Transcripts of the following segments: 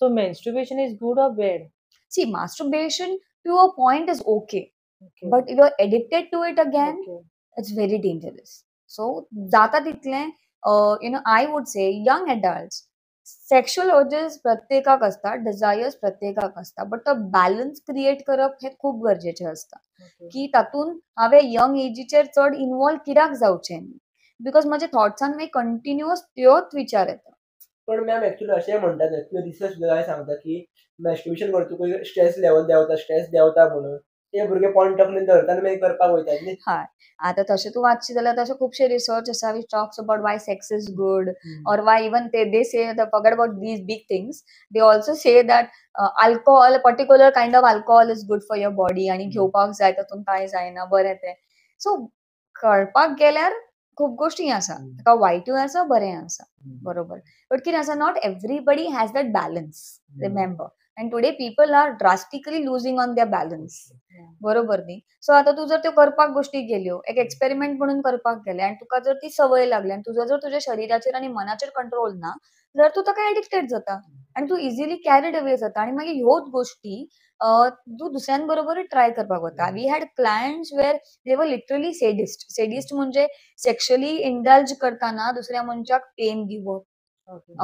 So masturbation is good or bad? See, masturbation to a point is okay, Okay. but if you're addicted to it again, Okay. it's very dangerous. So जाता तितले I would say young adults, sexual urges प्रत्येकाक असता, desires प्रत्येकाक असता, but तो balance create करप हे खूप गरजेचे असता. Okay. की तातून हांवें यंग एजीचेर चड इन्वॉल्व कित्याक जावचें न्ही, बिकॉज म्हज्या थॉट्सान मागीर कंटिन्युअस त्योच विचार येता. पण मॅम ऍक्च्युली अशें म्हणटात रिसर्च सुद्दां सांगता की मॅस्टरबेशन करतकूच स्ट्रेस लेवल देंवता स्ट्रेस देंवता म्हणून ते भुरगे पॉयंट ऑफ धरता आनी मागीर करपाक वयतात न्ही. हय, आतां तशें तूं वाचशीत जाल्यार तशे खुबशे रिसर्च आसा which talks about Y sex is good, or why even they say that forget about these big things, they also say that alcohol, a particular kind of alcohol is good for your body आणि घेवपाक जाय तातून कांय जायना बरें तें. सो कळपाक गेल्यार खूब गोश्टी आसा, ताका वायटूय आसा बरें आसा, बरोबर. बट कितें आसा, not everybody has that balance, remember. And today people are drastically losing on their balance, बरोबर न्ही. सो आता तू जर त्यो करपाक गोश्टी गेल्यो, एक एक्सपेरिमेंट म्हणून करपाक गेले आनी तुका जर ती संवय लागली आनी तुजो जर तुज्या शरिराचेर आनी मनाचेर कंट्रोल ना, जाल्यार तू ताका एडिक्टेड जाता आनी तू इजिली कॅरीड अवे जाता आनी मागीर ह्योच गोश्टी तू दुसऱ्यां बरोबरूय ट्राय करपाक वता. We had clients where they were literally sadist. Sadist म्हणजे सेक्शुअली इंडल्ज करताना दुसऱ्या मनशाक पेन दिवप.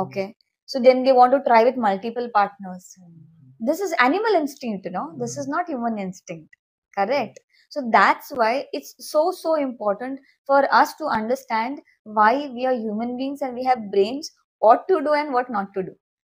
Okay. So then they want to try with multiple partners. This is animal instinct, This is not human instinct. Correct? So that's why it's so important for us to understand why we are human beings and we have brains, what to do and what not to do.